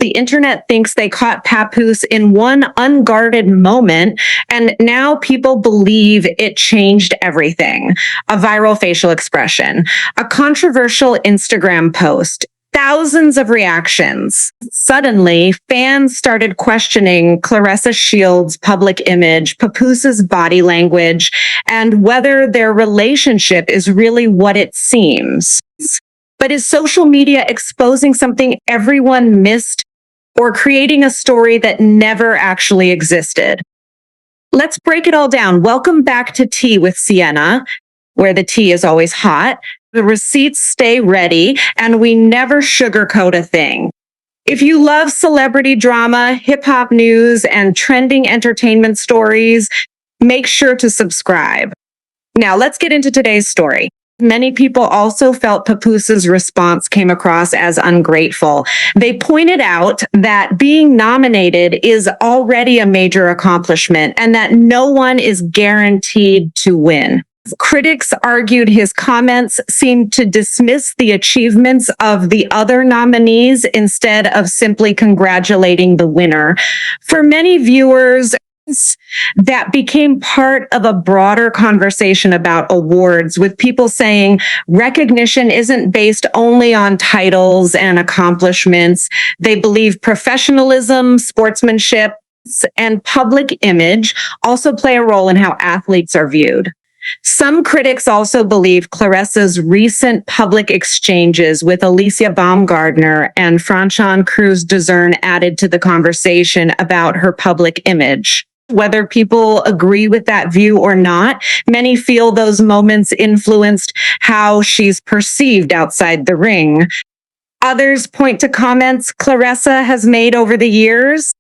The internet thinks they caught Papoose in one unguarded moment, and now people believe it changed everything. A viral facial expression, a controversial Instagram post, thousands of reactions. Suddenly, fans started questioning Claressa Shields' public image, Papoose's body language, and whether their relationship is really what it seems. But is social media exposing something everyone missed or creating a story that never actually existed? Let's break it all down. Welcome back to Tea with Sienna, where the tea is always hot. The receipts stay ready, and we never sugarcoat a thing. If you love celebrity drama, hip-hop news, and trending entertainment stories, make sure to subscribe. Now, let's get into today's story. Many people also felt Papoose's response came across as ungrateful. They pointed out that being nominated is already a major accomplishment and that no one is guaranteed to win. Critics argued his comments seemed to dismiss the achievements of the other nominees instead of simply congratulating the winner. For many viewers, that became part of a broader conversation about awards, with people saying recognition isn't based only on titles and accomplishments. They believe professionalism, sportsmanship, and public image also play a role in how athletes are viewed. Some critics also believe Claressa's recent public exchanges with Alicia Baumgardner and Franchon Cruz-Dezurn added to the conversation about her public image. Whether people agree with that view or not, many feel those moments influenced how she's perceived outside the ring. Others point to comments Claressa has made over the years,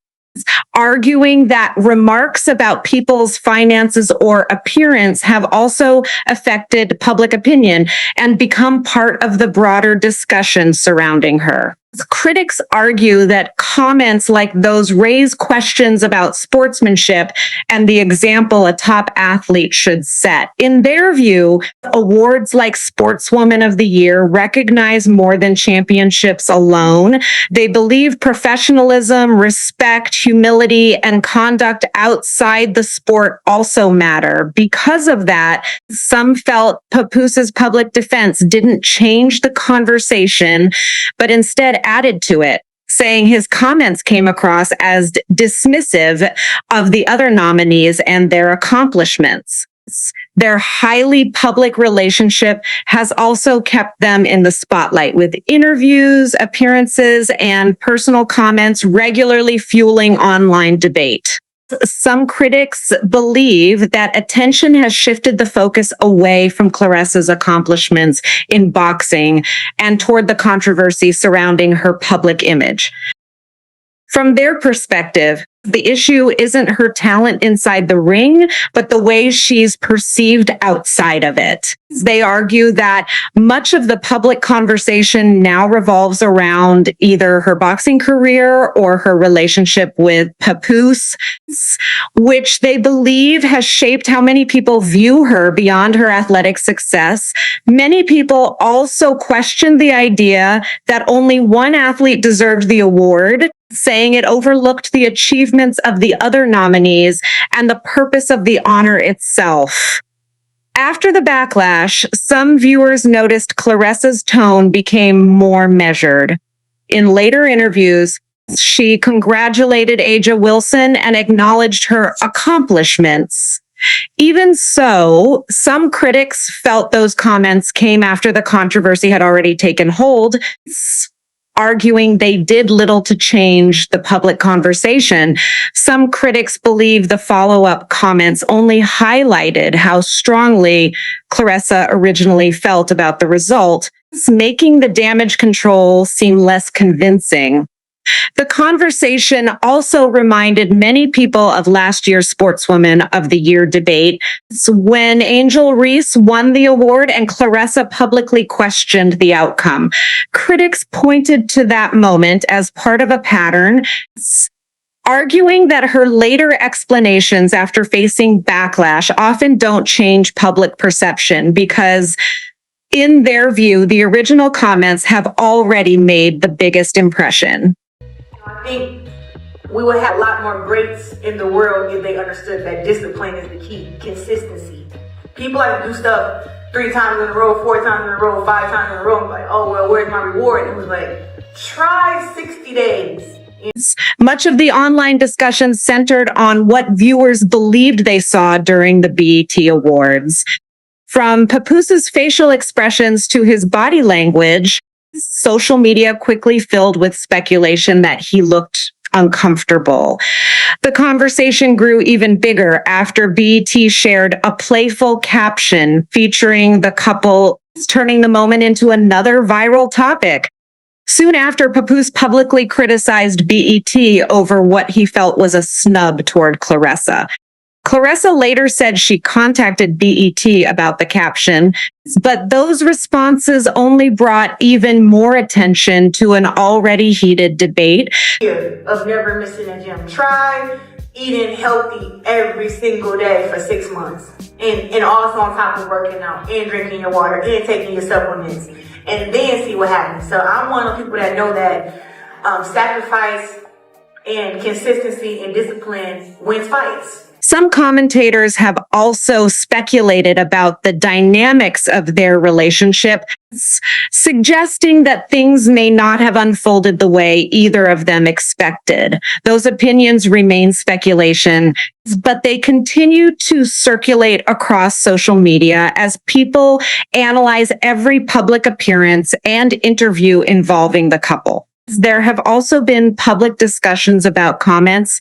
arguing that remarks about people's finances or appearance have also affected public opinion and become part of the broader discussion surrounding her. Critics argue that comments like those raise questions about sportsmanship and the example a top athlete should set. In their view, awards like Sportswoman of the Year recognize more than championships alone. They believe professionalism, respect, humility, and conduct outside the sport also matter. Because of that, some felt Papoose's public defense didn't change the conversation, but instead added to it, saying his comments came across as dismissive of the other nominees and their accomplishments. Their highly public relationship has also kept them in the spotlight, with interviews, appearances, and personal comments regularly fueling online debate. Some critics believe that attention has shifted the focus away from Claressa's accomplishments in boxing and toward the controversy surrounding her public image. From their perspective, the issue isn't her talent inside the ring, but the way she's perceived outside of it. They argue that much of the public conversation now revolves around either her boxing career or her relationship with Papoose, which they believe has shaped how many people view her beyond her athletic success. Many people also question the idea that only one athlete deserved the award, saying it overlooked the achievements of the other nominees and the purpose of the honor itself. After the backlash, some viewers noticed Claressa's tone became more measured. In later interviews, she congratulated A'ja Wilson and acknowledged her accomplishments. Even so, some critics felt those comments came after the controversy had already taken hold, arguing they did little to change the public conversation. Some critics believe the follow-up comments only highlighted how strongly Claressa originally felt about the result, making the damage control seem less convincing. The conversation also reminded many people of last year's Sportswoman of the Year debate, when Angel Reese won the award and Claressa publicly questioned the outcome. Critics pointed to that moment as part of a pattern, arguing that her later explanations after facing backlash often don't change public perception because, in their view, the original comments have already made the biggest impression. think we would have a lot more greats in the world if they understood that discipline is the key, consistency. People like to do stuff 3 times in a row, 4 times in a row, 5 times in a row, and like, oh, well, where's my reward? It was like, try 60 days. Much of the online discussion centered on what viewers believed they saw during the BET Awards. From Papoose's facial expressions to his body language, social media quickly filled with speculation that he looked uncomfortable. The conversation grew even bigger after BET shared a playful caption featuring the couple, turning the moment into another viral topic. Soon after, Papoose publicly criticized BET over what he felt was a snub toward Claressa. Claressa later said she contacted BET about the caption, but those responses only brought even more attention to an already heated debate. Of never missing a gym. Try eating healthy every single day for 6 months. And also on top of working out and drinking your water and taking your supplements. And then see what happens. So I'm one of the people that know that sacrifice and consistency and discipline wins fights. Some commentators have also speculated about the dynamics of their relationship, suggesting that things may not have unfolded the way either of them expected. Those opinions remain speculation, but they continue to circulate across social media as people analyze every public appearance and interview involving the couple. There have also been public discussions about comments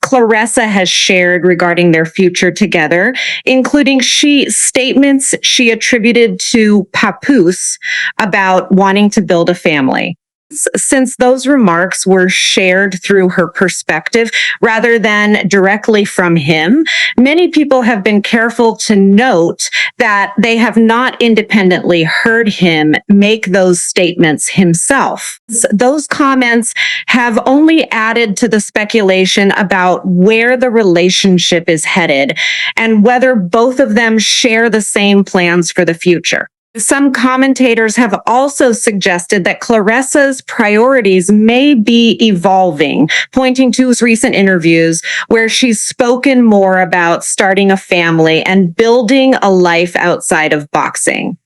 Claressa has shared regarding their future together, including statements she attributed to Papoose about wanting to build a family. Since those remarks were shared through her perspective rather than directly from him, many people have been careful to note that they have not independently heard him make those statements himself. Those comments have only added to the speculation about where the relationship is headed and whether both of them share the same plans for the future. Some commentators have also suggested that Claressa's priorities may be evolving, pointing to recent interviews where she's spoken more about starting a family and building a life outside of boxing.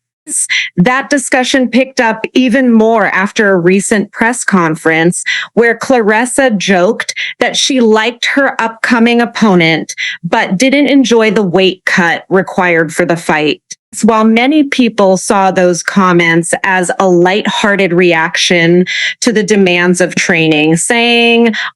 That discussion picked up even more after a recent press conference where Claressa joked that she liked her upcoming opponent, but didn't enjoy the weight cut required for the fight. While many people saw those comments as a lighthearted reaction to the demands of training,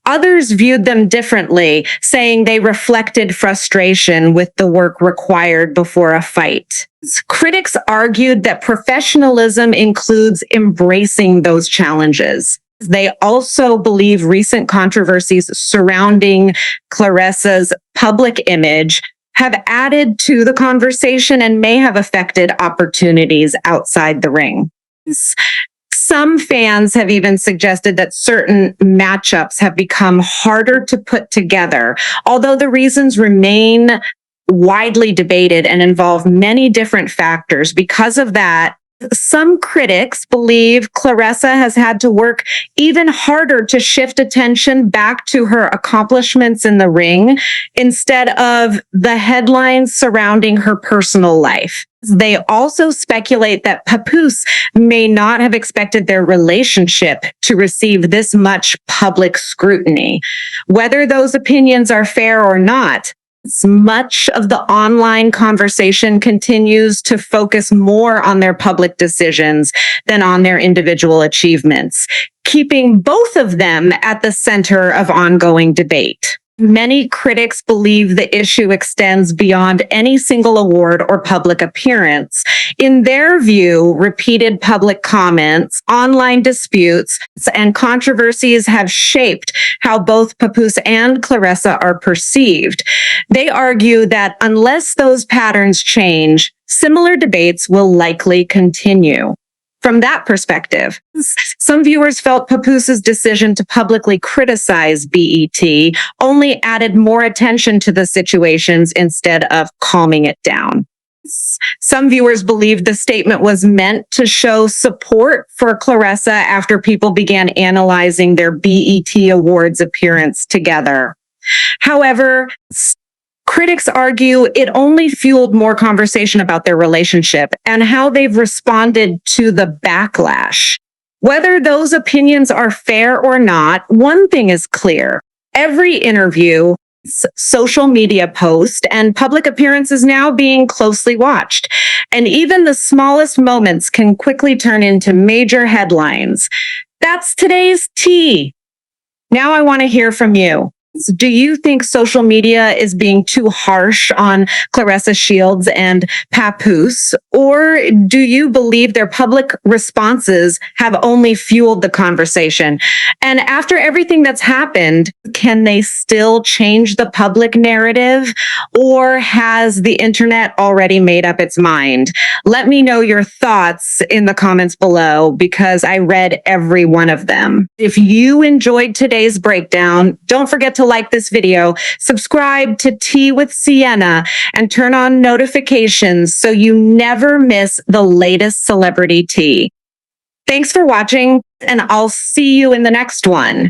others viewed them differently, saying they reflected frustration with the work required before a fight. Critics argued that professionalism includes embracing those challenges. They also believe recent controversies surrounding Claressa's public image have added to the conversation and may have affected opportunities outside the ring. Some fans have even suggested that certain matchups have become harder to put together, although the reasons remain widely debated and involve many different factors. Because of that, some critics believe Claressa has had to work even harder to shift attention back to her accomplishments in the ring instead of the headlines surrounding her personal life. They also speculate that Papoose may not have expected their relationship to receive this much public scrutiny. Whether those opinions are fair or not, much of the online conversation continues to focus more on their public decisions than on their individual achievements, keeping both of them at the center of ongoing debate. Many critics believe the issue extends beyond any single award or public appearance. In their view, repeated public comments, online disputes, and controversies have shaped how both Papoose and Claressa are perceived. They argue that unless those patterns change, similar debates will likely continue. From that perspective, some viewers felt Papoose's decision to publicly criticize BET only added more attention to the situations instead of calming it down. Some viewers believe the statement was meant to show support for Claressa after people began analyzing their BET Awards appearance together. However, critics argue it only fueled more conversation about their relationship and how they've responded to the backlash. Whether those opinions are fair or not, one thing is clear. Every interview, social media post, and public appearance is now being closely watched. And even the smallest moments can quickly turn into major headlines. That's today's tea. Now I want to hear from you. Do you think social media is being too harsh on Claressa Shields and Papoose? Or do you believe their public responses have only fueled the conversation? And after everything that's happened, can they still change the public narrative? Or has the internet already made up its mind? Let me know your thoughts in the comments below because I read every one of them. If you enjoyed today's breakdown, don't forget to like this video, subscribe to Tea with Sienna, and turn on notifications so you never miss the latest celebrity tea. Thanks for watching, and I'll see you in the next one.